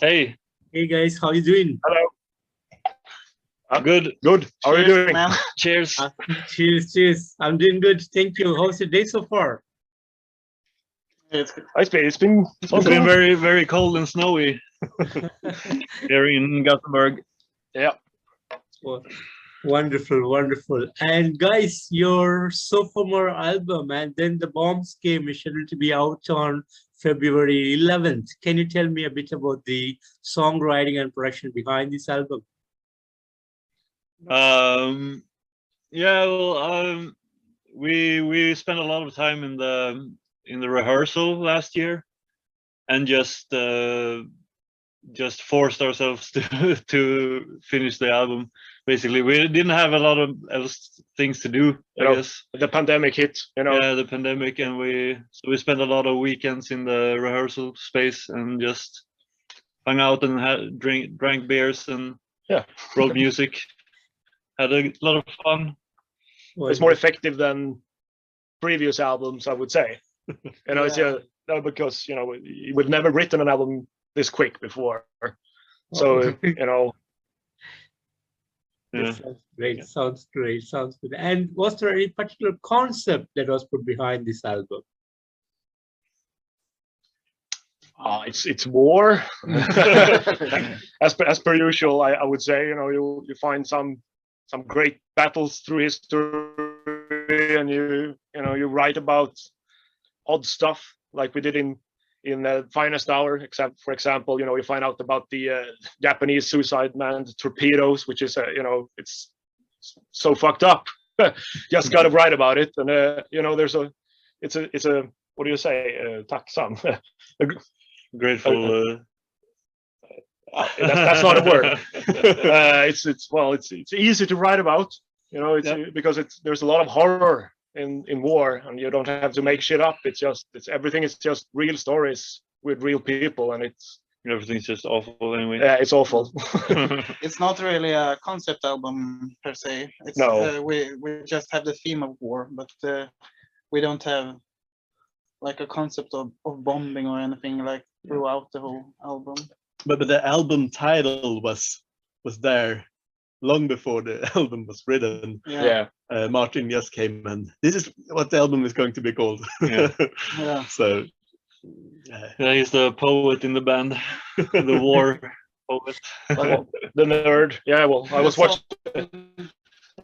Hey. Hey guys, how you doing? Hello. Good. Good. How are you doing? Man. Cheers. Cheers. I'm doing good. Thank you. How's your day so far? It's been very, very cold and snowy here in Gothenburg. Yeah. Well, wonderful. And guys, your sophomore album and then the bombs came is scheduled to be out on February 11th. Can you tell me a bit about the songwriting and production behind this album? We spent a lot of time in the rehearsal last year, and just forced ourselves to finish the album. Basically, we didn't have a lot of else things to do. I guess the pandemic hit. Yeah, the pandemic, and we spent a lot of weekends in the rehearsal space and just hung out and drank beers and wrote music. Had a lot of fun. It's more effective than previous albums, I would say. It's because we've never written an album this quick before. So Yeah. Sounds great. Sounds good. And was there any particular concept that was put behind this album? It's war. as per usual, I would say. You find some great battles through history, and you write about odd stuff like we did in the Finest Hour. Except, for example, you find out about the Japanese suicide manned torpedoes, which is it's so fucked up. Just got to write about it, and it's a what do you say? Tacksam. Grateful. That's not a word. It's easy to write about, because there's a lot of horror in war, and you don't have to make shit up. Everything is just real stories with real people, and everything's just awful anyway. Yeah, it's awful. It's not really a concept album per se. No. We just have the theme of war, but we don't have like a concept of bombing or anything like throughout the whole album. But the album title was there long before the album was written. Yeah. Martin just came and this is what the album is going to be called. Yeah. So he's the poet in the band, the war poet, the nerd. Yeah, well, I was watching.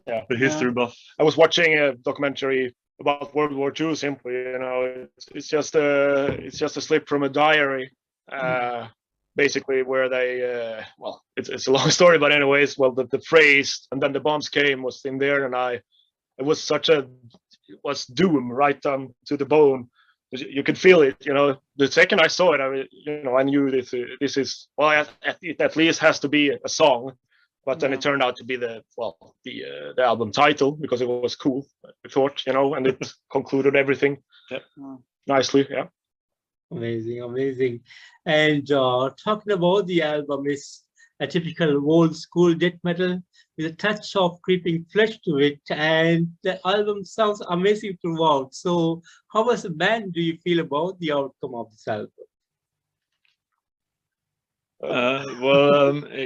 Yeah, the history buff. I was watching a documentary about World War II. Simply, it's just a slip from a diary. Basically, where they it's a long story, but anyways, the phrase "and then the bombs came" was in there, and it was doom right down to the bone. You could feel it, The second I saw it, I knew this is it at least has to be a song, but then it turned out to be the album title because it was cool. I thought, and it concluded everything nicely. Yeah. Amazing. And talking about the album, is a typical old school death metal with a touch of creeping flesh to it, and the album sounds amazing throughout. So how as a band do you feel about the outcome of this album?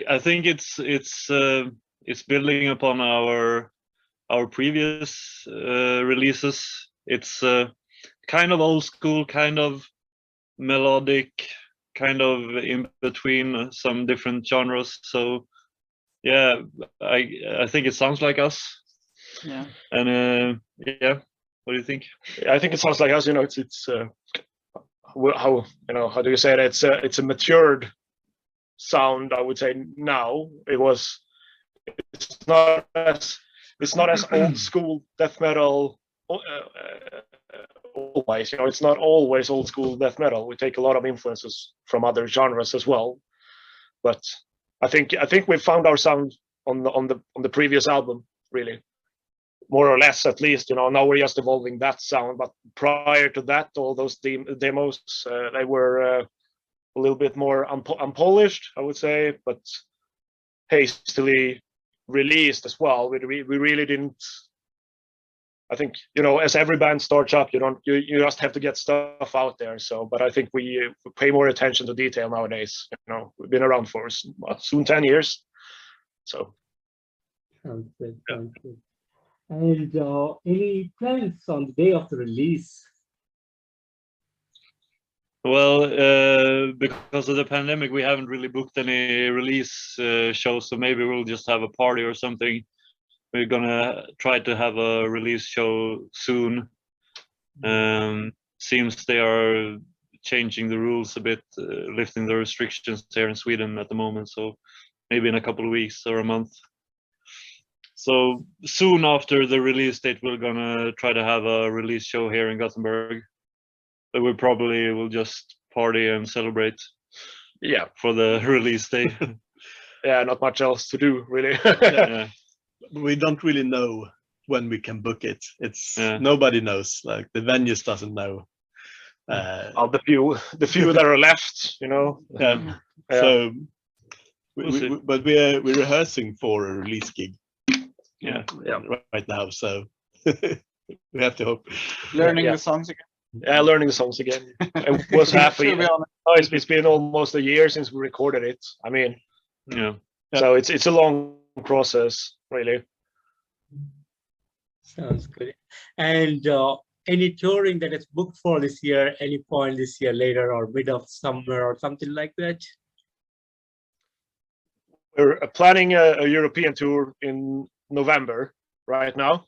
I think it's building upon our previous releases. It's kind of old school, kind of melodic, kind of in between some different genres. So yeah, I think it sounds like us. Yeah. And what do you think? I think it sounds like us. It's how do you say it? It's a matured sound, I would say. Now it's not as old school death metal. Always, it's not always old school death metal. We take a lot of influences from other genres as well, but I think we found our sound on the previous album, really, more or less, at least. Now we're just evolving that sound, but prior to that, all those demos they were a little bit more unpolished, I would say, but hastily released as well. We really didn't I think, as every band starts up, you just have to get stuff out there. So, but I think we pay more attention to detail nowadays. We've been around for soon 10 years. So. Sounds good. Sounds good. And any plans on the day of the release? Well, because of the pandemic, we haven't really booked any release shows, so maybe we'll just have a party or something. We're gonna try to have a release show soon. Seems they are changing the rules a bit, lifting the restrictions here in Sweden at the moment, so maybe in a couple of weeks or a month. So soon after the release date, we're gonna try to have a release show here in Gothenburg. But we probably will just party and celebrate. Yeah, for the release day. Yeah, not much else to do, really. Yeah. We don't really know when we can book it. It's nobody knows. Like the venues doesn't know. The few that are left, Yeah. So, but we're rehearsing for a release gig. Yeah. Right now, so we have to hope. Learning the songs again. Yeah, learning the songs again. It was half a year. It's been almost a year since we recorded it. I mean, so it's a long process, really. Sounds good. And any touring that is booked for this year, any point this year later or mid of summer or something like that? We're planning a European tour in November right now.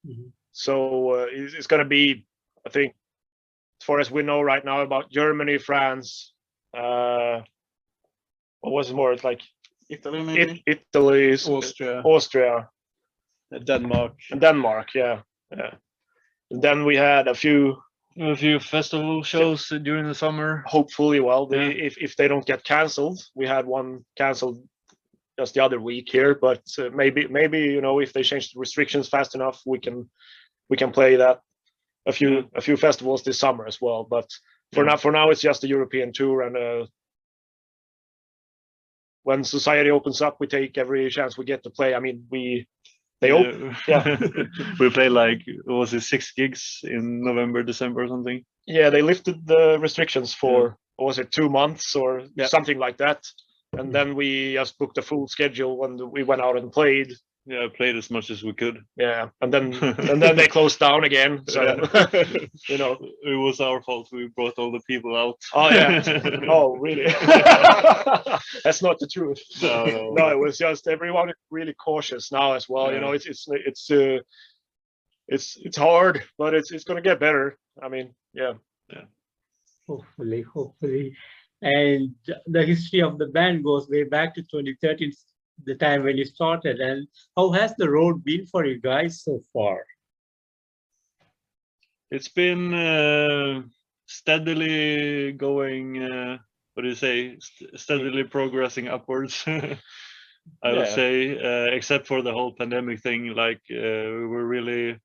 Mm-hmm. So it's going to be, I think, as far as we know right now, about Germany, France, what was it more? It's like Italy, maybe? Italy, Austria, Denmark, yeah. And then we had a few festival shows during the summer. Hopefully, if they don't get cancelled. We had one cancelled just the other week here, but maybe if they change the restrictions fast enough, we can play that a few festivals this summer as well. But for now it's just a European tour, and when society opens up, we take every chance we get to play. I mean, we play like, what was it, 6 gigs in November, December or something. Yeah, they lifted the restrictions for what was it, 2 months or something like that. And then we just booked a full schedule when we went out and played. Yeah, played as much as we could. Yeah, and then they closed down again. So it was our fault. We brought all the people out. Oh yeah. Oh really? That's not the truth. No, it was just everyone really cautious now as well. Yeah. It's hard, but it's gonna get better. I mean, yeah. Hopefully. And the history of the band goes way back to 2013, the time when you started. And how has the road been for you guys so far? It's been steadily going, steadily progressing upwards. I would say, except for the whole pandemic thing. Like we were really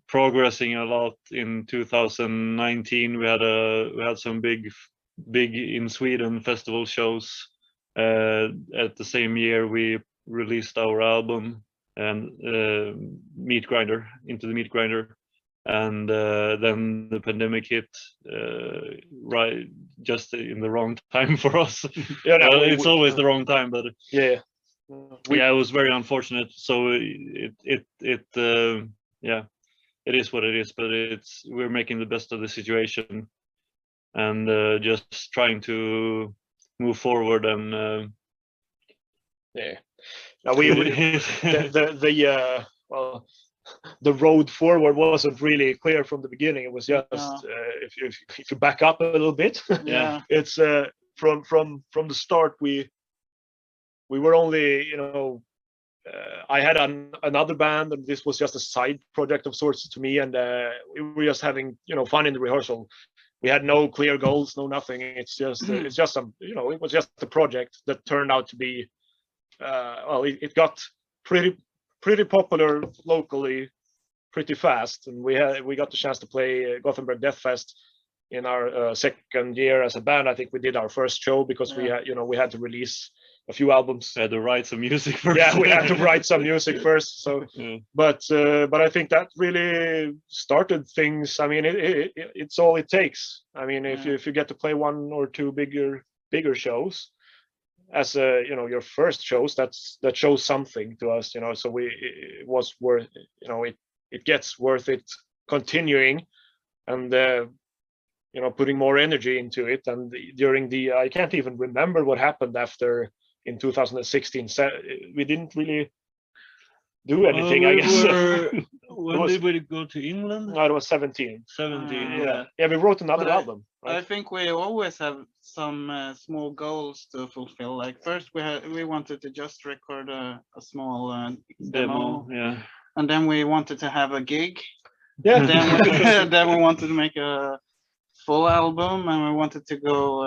progressing a lot in 2019. We had some big in Sweden festival shows. At the same year we released our album and Meat Grinder, Into the Meat Grinder, and then the pandemic hit right just in the wrong time for us. It's always the wrong time, but it was very unfortunate. So it is what it is, but we're making the best of the situation and just trying to move forward and the road forward wasn't really clear from the beginning. It was just if you back up a little bit, it's from the start we were only I had another band, and this was just a side project of sorts to me, and we were just having fun in the rehearsal. We had no clear goals, no nothing. It's just it was just a project that turned out to be it got pretty popular locally pretty fast, and we got the chance to play Gothenburg Death Fest in our second year as a band. I think we did our first show because we had to release a few albums. We had to write some music first. Yeah, we had to write some music first. So, Yeah. but I think that really started things. I mean, it's all it takes. I mean, if you get to play one or two bigger shows as your first shows, that shows something to us. So it was worth. It gets worth it continuing, and putting more energy into it. And during I can't even remember what happened after in 2016. We didn't really do anything, I guess. When did we go to England? No, it was 17. 17. Yeah, we wrote another But album. I Right? think we always have some small goals to fulfill. Like first we wanted to just record a small demo, Yeah. and then we wanted to have a gig. Yeah. Then we wanted to make a full album, and we wanted to go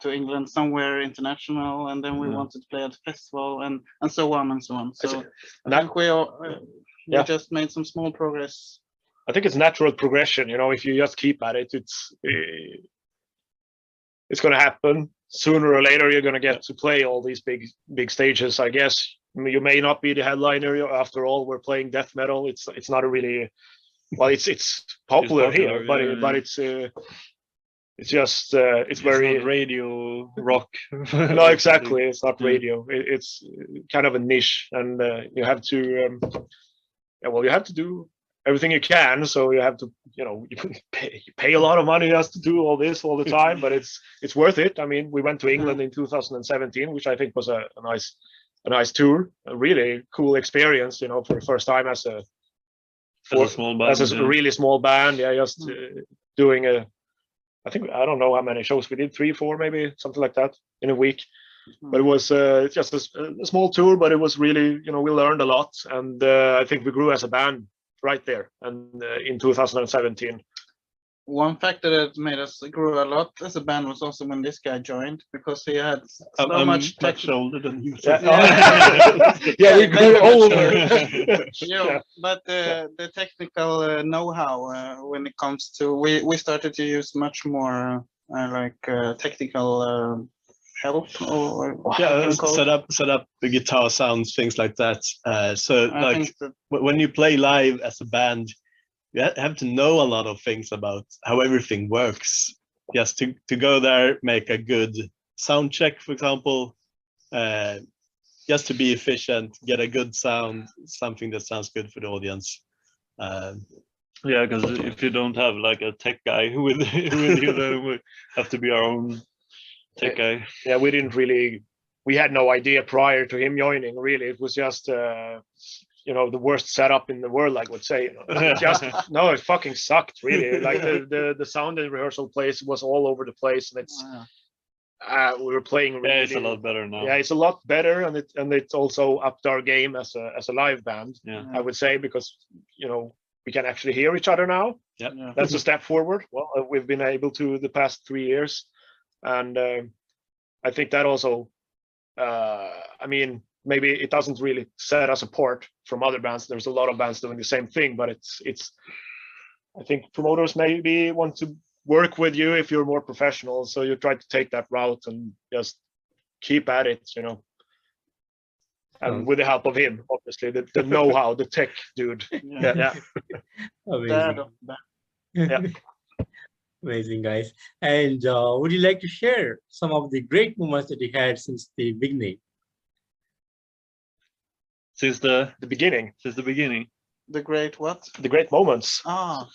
to England somewhere international, and then we wanted to play at a festival, and so on and so on. So I think we just made some small progress. I think it's natural progression. If you just keep at it, it's going to happen sooner or later. You're going to get to play all these big stages. I guess you may not be the headliner. After all, we're playing death metal. It's not a really it's popular here, but it's just it's very not radio rock. no, exactly. It's not radio. It's kind of a niche, and you have to you have to do everything you can. So you have to you pay a lot of money just to do all this all the time, but it's worth it. I mean, we went to England in 2017, which I think was a nice tour, a really cool experience. For the first time as a small band, as a really small band. Just doing I don't know how many shows we did, 3, 4 maybe, something like that in a week. But it was just a small tour, but it was really, we learned a lot, and I think we grew as a band right there, and in 2017. One factor that made us grow a lot as a band was also when this guy joined, because he had so much older than you. Yeah, we grew older. But the technical know-how when it comes to we started to use much more technical help or set up the guitar sounds, things like that. When you play live as a band, you have to know a lot of things about how everything works. Just to go there, make a good sound check, for example, just to be efficient, get a good sound, something that sounds good for the audience. Yeah, because if you don't have like a tech guy with you, then we have to be our own tech guy. Yeah, we had no idea prior to him joining. Really, it was just the worst setup in the world, I would say. It fucking sucked, really. Like the sound and rehearsal place was all over the place, and it's we were playing really, it's a lot better now. Yeah, it's a lot better, and it also upped our game as a live band. I would say, because we can actually hear each other now. That's a step forward. Well, we've been able to the past 3 years, and I think that also maybe it doesn't really set us apart from other bands. There's a lot of bands doing the same thing, but it's I think promoters maybe want to work with you if you're more professional, so you try to take that route and just keep at it, and with the help of him, obviously, the know-how, the tech dude. Amazing. Amazing, guys. And would you like to share some of the great moments that you had since the beginning? Since the beginning. The great what? The great moments. Well,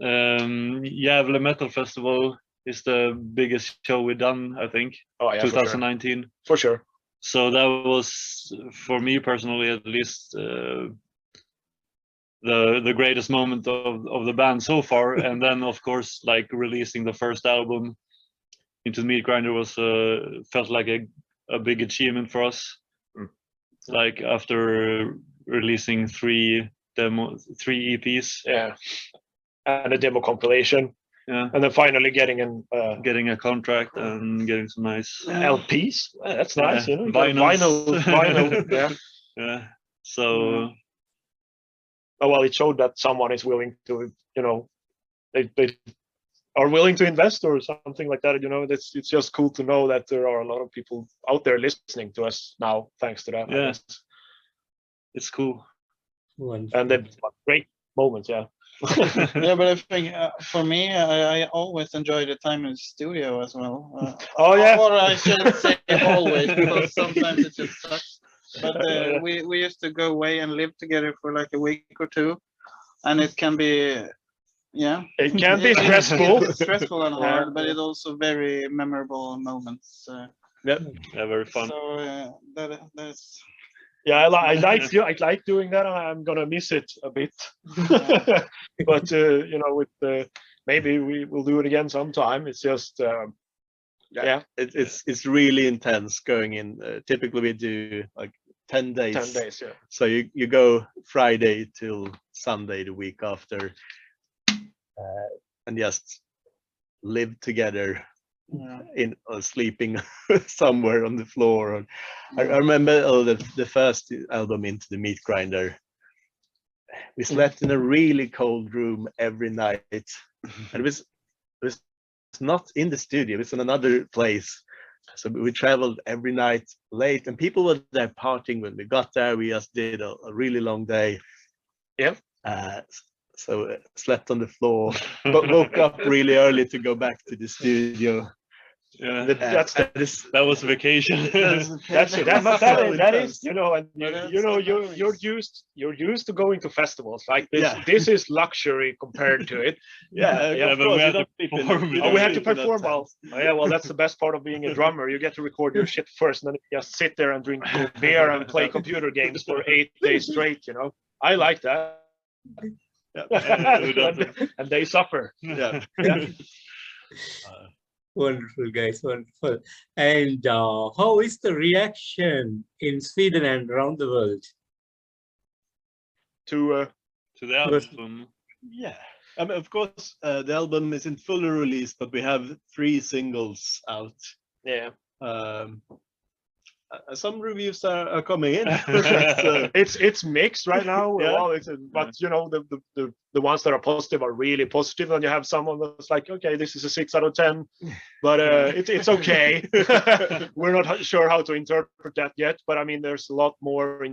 Gävle Metal Festival is the biggest show we've done, I think. 2019. For sure. So that was, for me personally at least, the greatest moment of the band so far. And then of course, like releasing the first album, Into the Meat Grinder, was felt like a big achievement for us. Like after releasing 3 EPs, and a demo compilation, and then finally getting a contract and getting some nice LPs. That's nice, vinyl. So it showed that someone is willing to, they are willing to invest or something like that. You know, it's just cool to know that there are a lot of people out there listening to us now, thanks to that. I Yeah. guess. It's cool. Wonderful. And then great moments, yeah. Yeah, but I think for me, I always enjoy the time in the studio as well. Oh, yeah. Or I shouldn't say always, because sometimes it just sucks. But Yeah. we used to go away and live together for like a week or two, and it can be, yeah, It can be it's stressful. stressful and Yeah. hard, but it's also very memorable moments. Yeah, very fun. So that's Yeah, I like doing that. I'm gonna miss it a bit, but you know, with maybe we will do it again sometime. It's just yeah, It's really intense going in. Typically we do like 10 days. 10 days. Yeah, So you go Friday till Sunday the week after, and just live together in sleeping somewhere on the floor. And I remember the first album, Into the Meat Grinder. We slept in a really cold room every night, and it was not in the studio. It was in another place. So we traveled every night late, and people were there partying when we got there. We just did a really long day. Yep. So slept on the floor, but woke up really early to go back to the studio. Yeah, that was vacation. That's it. That is, you know, and you know, you're used to going to festivals like this. Yeah. This is luxury compared to it. Yeah, Yeah, of but course, we had to perform. We have to perform well. Oh, yeah, well, that's the best part of being a drummer. You get to record your shit first, and then you just sit there and drink beer and play computer games for 8 days straight. You know, I like that. And they suffer. Yeah. Wonderful, guys, wonderful. And how is the reaction in Sweden and around the world? To the album. Yeah. I mean, of course, the album isn't fully released, but we have 3 singles out. yeah, Some reviews are coming in. so it's mixed right now. Yeah. Well, but you know, the ones that are positive are really positive, and you have someone that's like, okay, this is a 6 out of 10, but it's okay. We're not sure how to interpret that yet, but I mean, there's a lot more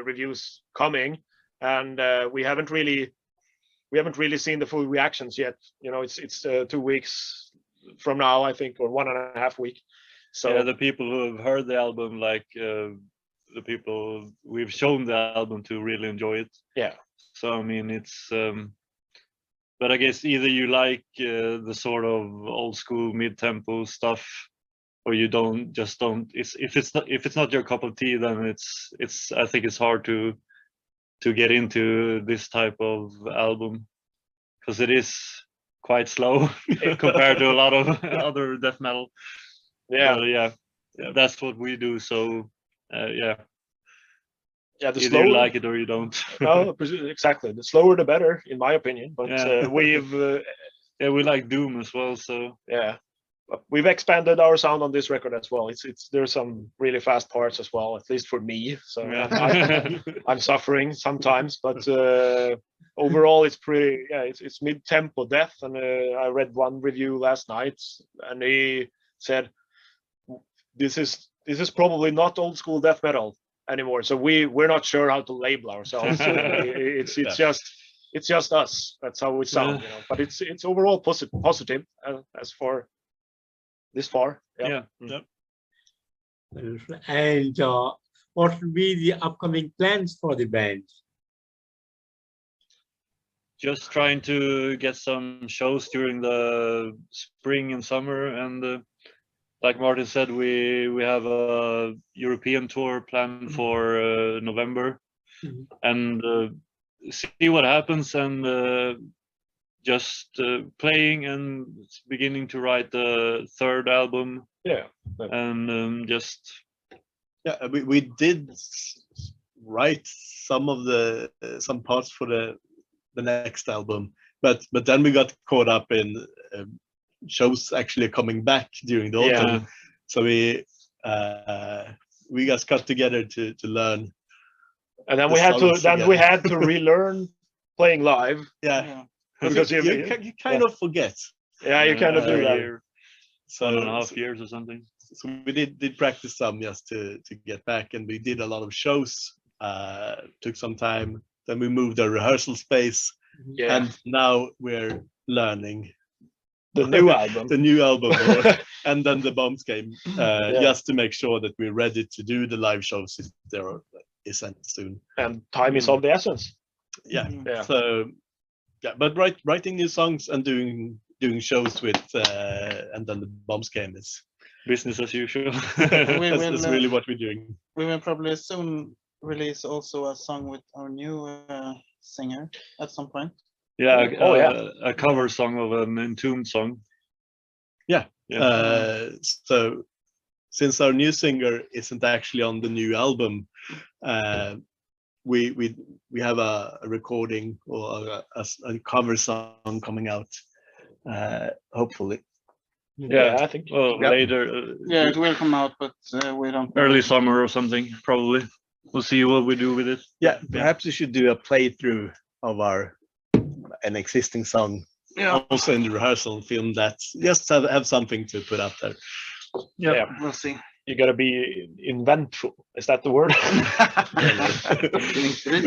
reviews coming, and we haven't really seen the full reactions yet. You know, it's 2 weeks from now, I think, or 1.5 weeks. So yeah, the people who have heard the album, like the people we've shown the album to, really enjoy it. Yeah. So I mean, it's but I guess either you like the sort of old school mid-tempo stuff, or you don't. If it's not your cup of tea, then it's I think it's hard to get into this type of album, because it is quite slow compared to a lot of other death metal. yeah, That's what we do. So yeah, the either slower you like it or you don't. no, exactly. The slower the better, in my opinion. But Yeah. we've we like doom as well. So we've expanded our sound on this record as well. There's some really fast parts as well, at least for me. So I'm suffering sometimes, but overall it's pretty. Yeah, it's mid-tempo death. And I read one review last night, and he said, this is probably not old school death metal anymore. So we're not sure how to label ourselves. It's just us. That's how we sound, you know. But it's overall positive as for this far. yeah. And what will be the upcoming plans for the band? Just trying to get some shows during the spring and summer, and like Martin said, we have a European tour planned for November, and see what happens, and just playing and beginning to write the 3rd album. And just we did write some parts for the next album, but then we got caught up in shows actually coming back during the autumn. So we just got together to learn, and then we had to relearn playing live. Because you kind of forget. Yeah, you kind of do that. Year, So 1.5 years or something. so we did practice some just to get back, and we did a lot of shows. Took some time. Then we moved our rehearsal space, Yeah, and now we're learning the new album. the new album. And then the bombs came, Yeah. just to make sure that we're ready to do the live shows if there is any soon. And time is of the essence. Yeah. Yeah. So yeah, but writing new songs and doing shows with and then the bombs came is Business as usual. that's really what we're doing. We will probably soon release also a song with our new singer at some point. Yeah, Oh, yeah. a cover song of an Entombed song. Yeah. Yeah. So since our new singer isn't actually on the new album, we have a recording or a cover song coming out, hopefully. Yeah, I think. Well, Yeah. later, Yeah, it will come out, but we don't know. early summer or something, probably. We'll see what we do with it. Yeah, perhaps we should do a playthrough of an existing song. Yeah. Also in the rehearsal, film that, just have something to put up there. Yeah. We'll see. You gotta be inventful. Is that the word?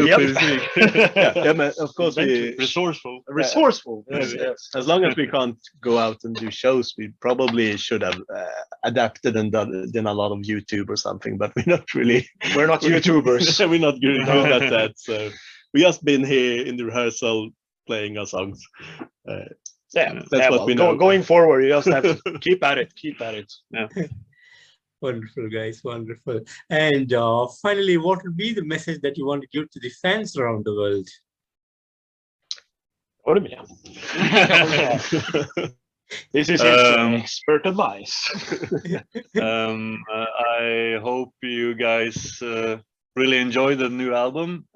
Yeah, but of course Resourceful. Resourceful. Yes. as long as we can't go out and do shows, we probably should have adapted and done a lot of YouTube or something, but we're not really. We're not YouTubers. We're not good at that. So we just been here in the rehearsal playing our songs. Yeah, That's what we know. Going forward, you just have to keep at it. Keep at it. Yeah. Wonderful, guys, wonderful. And finally, what would be the message that you want to give to the fans around the world? What do you mean? This is expert advice. I hope you guys really enjoy the new album.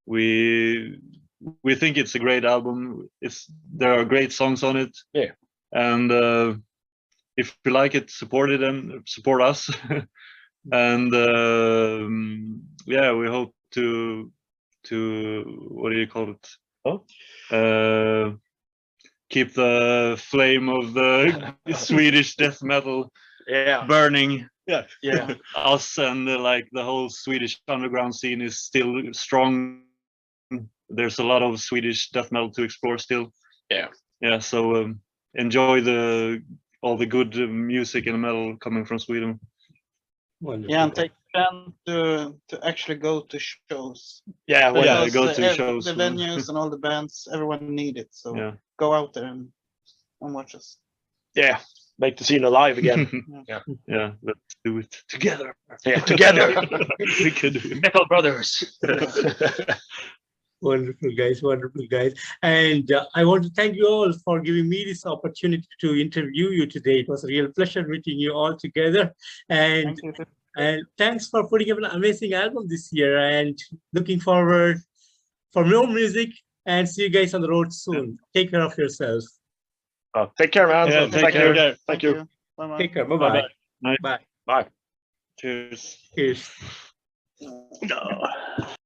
We think it's a great album. There are great songs on it. Yeah. And if you like it, support it and support us. And yeah, we hope to what do you call it? Keep the flame of the Swedish death metal burning. Yeah. Us and like the whole Swedish underground scene is still strong. There's a lot of Swedish death metal to explore still. Yeah. So enjoy all the good music and metal coming from Sweden. Wonderful. Yeah, and take time to actually go to shows. Yeah. Because, go to shows. The venues and all the bands, everyone need it. So Yeah. go out there and watch us. Yeah. Make the scene alive again. Yeah, let's do it together. Yeah, together. We could do it. Metal Brothers. Wonderful, guys, wonderful, guys. And I want to thank you all for giving me this opportunity to interview you today. It was a real pleasure meeting you all together. And Thank you. And thanks for putting up an amazing album this year, and looking forward for more music, and see you guys on the road soon. Take care of yourself. Take care, man. Yeah, take care. Thank you. Bye-bye. Take care. Bye-bye. Bye. Bye. Bye. Cheers. Cheers. No.